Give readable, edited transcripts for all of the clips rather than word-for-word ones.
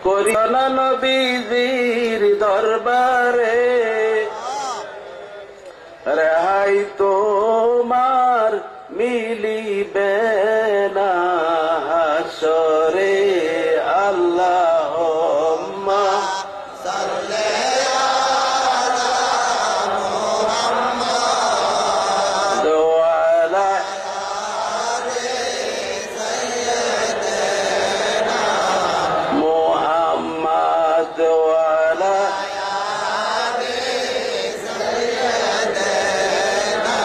করিনা নবীজির দরবারে রেহাই তোমার মিলিবে না হাসরে আল্লাহুম্মা সাল্লি আলা মুহাম্মাদ ওয়া আলা আলি সাইয়্যিদিনা মুহাম্মাদ ওয়া আলা আলি সাইয়্যিদিনা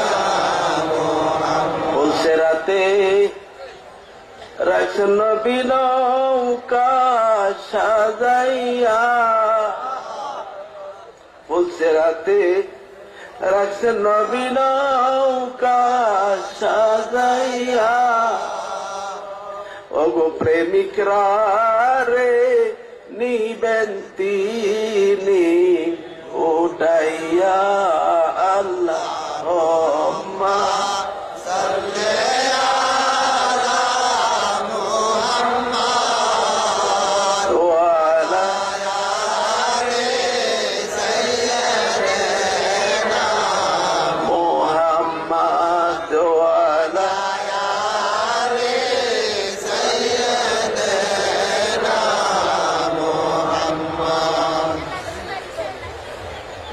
মুহাম্মাদ। বলছে রাতে রাখছেন নবী নৌকা সাজাইয়া, বলছে রাতে রাখছেন নবী নৌকা সাজাইয়া, ওগো প্রেমিকরা রে নিবেন তিনি উঠাইয়া আল্লাহুম্মা সাল্লি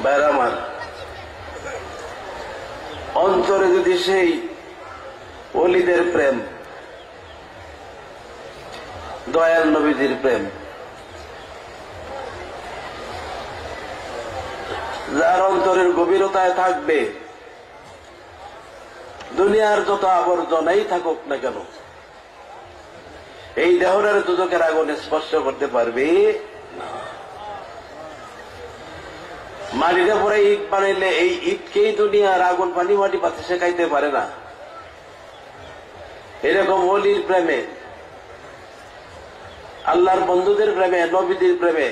বেড়ামান। অন্তরে যদি সেই ওলিদের প্রেম, দয়াল নবীজির প্রেম, যার অন্তরের গভীরতায় থাকবে, দুনিয়ার যত আবর্জনাই থাকুক না কেন এই দেহরের দুজকের আগুনে স্পর্শ করতে পারবে না। মাটিতে পরে ইট বানাইলে এই ইটকেই দুনিয়ার আগুন পানি মাটি পাতে শেখাইতে পারে না। এরকম ওলির প্রেমে, আল্লাহর বন্ধুদের প্রেমে, নবীদের প্রেমে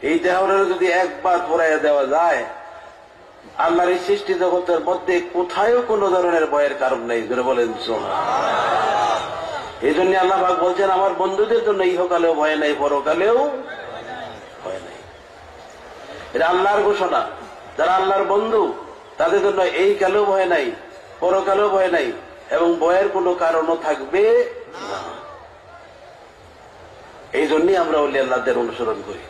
এই দেহরের যদি একবার পড়াইয়া দেওয়া যায়, আল্লাহর এই সৃষ্টি জগতের মধ্যে কোথায়ও কোন ধরনের ভয়ের কারণ নেই। ধরে বলেন সুবহানাল্লাহ। এই জন্য আল্লাহ পাক বলছেন আমার বন্ধুদের জন্য ইহকালেও ভয় নাই, পরকালেও ভয় নাই। এটা আল্লাহর ঘোষণা। যারা আল্লাহর বন্ধু তাদের জন্য এই কালেও ভয় নাই, পরকালেও ভয় নাই, এবং ভয়ের কোনো কারণও থাকবে না। এই জন্যই আমরা ওলি আল্লাহদের অনুসরণ করি।